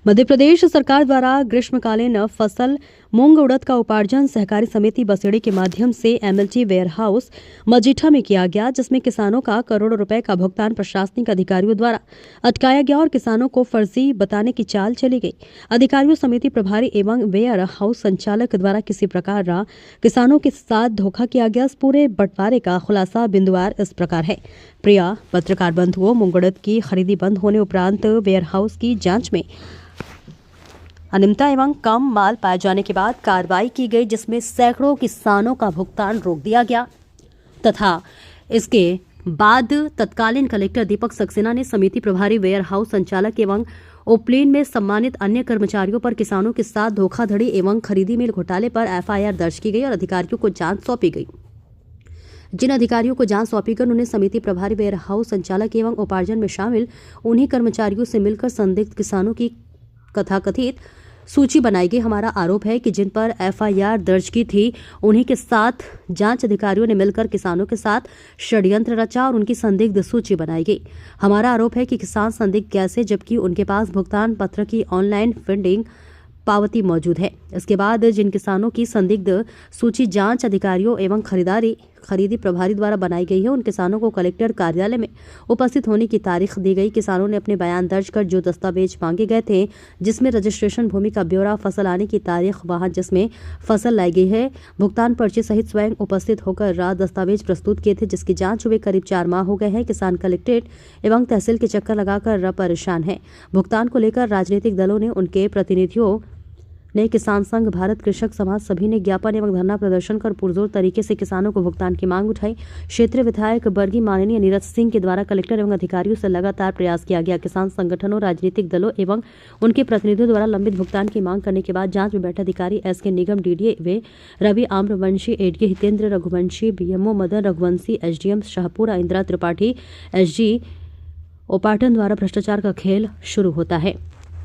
मध्य प्रदेश सरकार द्वारा ग्रीष्मकालीन फसल मूंग उड़द का उपार्जन सहकारी समिति बसेड़ी के माध्यम से एमएलटी वेयरहाउस मजीठा में किया गया, जिसमें किसानों का करोड़ों रुपए का भुगतान प्रशासनिक अधिकारियों द्वारा अटकाया गया और किसानों को फर्जी बताने की चाल चली गई। अधिकारियों, समिति प्रभारी एवं वेयर हाउस संचालक द्वारा किसी प्रकार किसानों के साथ धोखा किया गया। इस पूरे बंटवारे का खुलासा बिंदुवार इस प्रकार है। प्रिया पत्रकार बंधुओं, मूंग उड़द की खरीदी बंद होने उपरांत वेयरहाउस की जांच में अनियमितता एवं कम माल पाए जाने के बाद कार्रवाई की गई, जिसमें सैकड़ों किसानों का भुगतान रोक दिया गया तथा इसके बाद तत्कालीन कलेक्टर दीपक सक्सेना ने समिति प्रभारी, वेयर हाउस संचालक एवं ओपलेन में सम्मानित अन्य कर्मचारियों पर किसानों के साथ धोखाधड़ी एवं खरीदी में घोटाले पर एफआईआर दर्ज की गई और अधिकारियों को जांच सौंपी गई। जिन अधिकारियों को जांच सौंपी गई उन्हें समिति प्रभारी, वेयर हाउस संचालक एवं उपार्जन में शामिल उन्हीं कर्मचारियों से मिलकर संदिग्ध किसानों की कथाकथित सूची बनाई गई। हमारा आरोप है कि जिन पर एफआईआर दर्ज की थी उन्हीं के साथ जांच अधिकारियों ने मिलकर किसानों के साथ षड्यंत्र रचा और उनकी संदिग्ध सूची बनाई गई। हमारा आरोप है कि किसान संदिग्ध कैसे, जबकि उनके पास भुगतान पत्र की ऑनलाइन फंडिंग पावती मौजूद है। इसके बाद जिन किसानों की संदिग्ध सूची जांच अधिकारियों एवं खरीदी प्रभारी द्वारा बनाई गई है, उन किसानों को कलेक्टर कार्यालय में उपस्थित होने की तारीख दी गई। किसानों ने अपने बयान दर्ज कर जो दस्तावेज मांगे गए थे, जिसमें रजिस्ट्रेशन, भूमि का ब्यौरा, फसल आने की तारीख, वाहन जिसमें फसल लाई गई है, भुगतान पर्ची सहित स्वयं उपस्थित होकर दस्तावेज प्रस्तुत किए थे, जिसकी जांच हुए करीब 4 माह हो गए हैं। किसान कलेक्ट्रेट एवं तहसील के चक्कर लगाकर परेशान है। भुगतान को लेकर राजनीतिक दलों ने, उनके प्रतिनिधियों ने, किसान संघ, भारत कृषक समाज सभी ने ज्ञापन एवं धरना प्रदर्शन कर पुरजोर तरीके से किसानों को भुगतान की मांग उठाई। क्षेत्रीय विधायक बरगी माननीय नीरज सिंह के द्वारा कलेक्टर एवं अधिकारियों से लगातार प्रयास किया गया। किसान संगठनों, राजनीतिक दलों एवं उनके प्रतिनिधियों द्वारा लंबित भुगतान की मांग करने के बाद जांच में बैठे अधिकारी एसके निगम, डीडीए वे Ravi Amravanshi, ADA Hitendra Raghuvanshi, BMO Madan Raghuvanshi, SDM Shahpura Indira Tripathi, SG Upatan द्वारा भ्रष्टाचार का खेल शुरू होता है।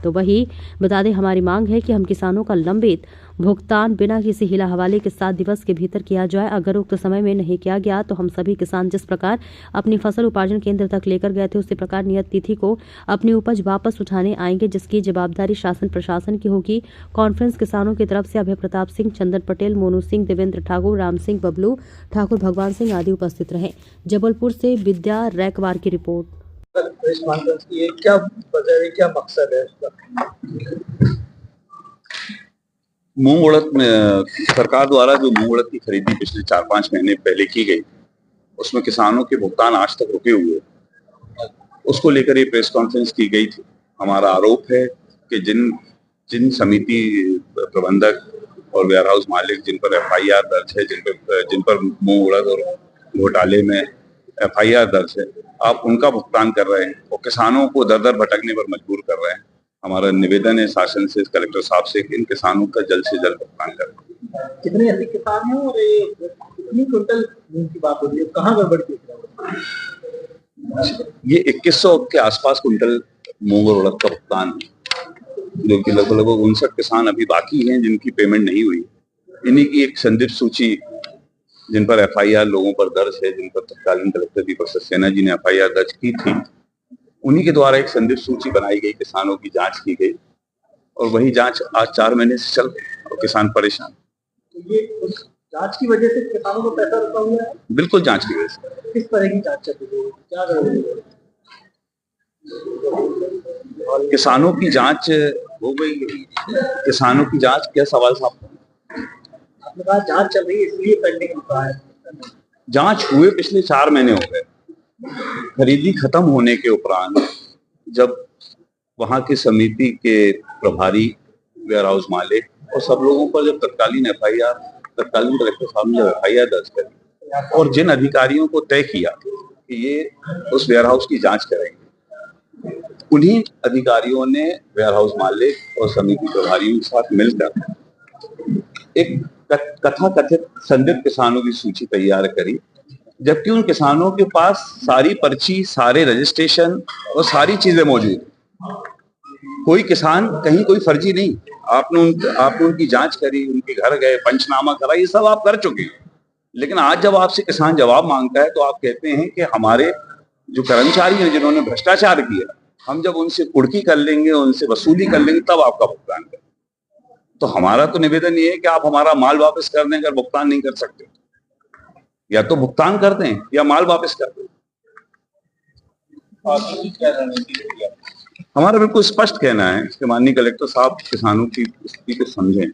तो वही बता दें, हमारी मांग है कि हम किसानों का लंबित भुगतान बिना किसी हिला हवाले के 7 दिवस के भीतर किया जाए। अगर उक्त समय में नहीं किया गया तो हम सभी किसान जिस प्रकार अपनी फसल उपार्जन केंद्र तक लेकर गए थे, उसी प्रकार नियत तिथि को अपनी उपज वापस उठाने आएंगे, जिसकी जवाबदारी शासन प्रशासन की होगी। कॉन्फ्रेंस किसानों की तरफ से अभय प्रताप सिंह, चंदन पटेल, मोनू सिंह, देवेंद्र ठाकुर, राम सिंह, बबलू ठाकुर, भगवान सिंह आदि उपस्थित रहे। जबलपुर से विद्या रैकवार की रिपोर्ट। प्रेस कॉन्फ्रेंस की क्या वजह है, क्या मकसद है इसका? मूंग उड़द में सरकार द्वारा जो मूंग उड़द की खरीदी पिछले 4-5 महीने पहले की गई, उसमें किसानों के भुगतान आज तक रुके हुए, उसको लेकर ये प्रेस कॉन्फ्रेंस की गई थी। हमारा आरोप है कि जिन समिति प्रबंधक और वेयरहाउस मालिक जिन पर एफआईआर दर्ज है, जिन पर मूंग उड़द और घोटाले में एफआईआर दर्ज है, आप उनका भुगतान कर रहे हैं और किसानों को दर दर भटकने पर मजबूर कर रहे हैं। हमारा निवेदन है शासन से, कलेक्टर साहब से, कि इन किसानों का जल्द से जल्द भुगतान करें। कितने अधिक किसान हैं और कितनी क्विंटल मूंग की बात हो रही है, कहाँ गड़बड़ की? ये 2100 के आसपास क्विंटल मूंग और उड़द का भुगतान है, जो कि लगभग 59 किसान अभी बाकी हैं जिनकी पेमेंट नहीं हुई। इन्हीं की एक संदिग्ध सूची जिन पर एफआईआर लोगों पर दर्ज है, जिन पर तत्कालीन कलेक्टर दीपक सक्सेना जी ने एफआईआर दर्ज की थी, उन्हीं के द्वारा एक संदिग्ध सूची बनाई गई, किसानों की जांच की गई और वही जांच आज 4 महीने से चल रही है और किसान परेशान। तो ये उस जांच की वजह से किसानों को पैसा रुका हुआ है? बिल्कुल जांच की वजह से। किस तरह की जांच चल रही है, क्या किसानों की जांच हो गई। किसानों की जांच, क्या सवाल साहब? आपने कहा जांच चल रही है इसलिए पेंडिंग रुका है। जांच हुए पिछले 4 महीने हो गए। खरीदी खत्म होने के उपरांत जब वहां की समिति के प्रभारी, वेयरहाउस मालिक और सब लोगों पर जब तत्कालीन कलेक्टर साहब ने एफआईआर दर्ज करी और जिन अधिकारियों को तय किया कि ये उस वेयरहाउस की जांच करेंगे, उन्हीं अधिकारियों ने वेयरहाउस मालिक और समिति प्रभारियों के साथ मिलकर एक कथाकथित संदिग्ध किसानों की सूची तैयार करी, जबकि उन किसानों के पास सारी पर्ची, सारे रजिस्ट्रेशन और सारी चीजें मौजूद। कोई किसान कहीं कोई फर्जी नहीं। आपने उनकी जांच करी, उनके घर गए, पंचनामा करा, ये सब आप कर चुके हैं। लेकिन आज जब आपसे किसान जवाब मांगता है तो आप कहते हैं कि हमारे जो कर्मचारी हैं जिन्होंने भ्रष्टाचार किया हम जब उनसे कुड़की कर लेंगे, उनसे वसूली कर लेंगे, तब आपका भुगतान करें। तो हमारा तो निवेदन ये है कि आप हमारा माल वापस कर दें। अगर भुगतान नहीं कर सकते या तो भुगतान कर दें या माल वापस कर दें। क्या रणनीति होगी आपकी? हमारा बिल्कुल स्पष्ट कहना है कि माननीय कलेक्टर साहब किसानों की स्थिति को समझें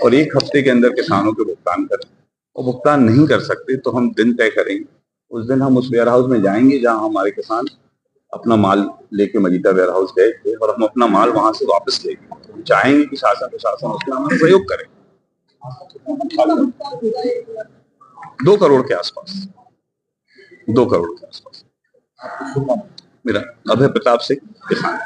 और 1 हफ्ते के अंदर किसानों के भुगतान करें। और भुगतान नहीं कर सकते तो हम दिन तय करेंगे। उस दिन हम उस वेयर हाउस में जाएंगे जहां हमारे किसान अपना माल लेके मजीठा वेयर हाउस गए थे और हम अपना माल वहां से वापस लेंगे। हम चाहेंगे कि शासन प्रशासन उसमें हमारा सहयोग करे। 2 करोड़ के आसपास, 2 करोड़ के आसपास। मेरा अभय प्रताप सिंह, किसान।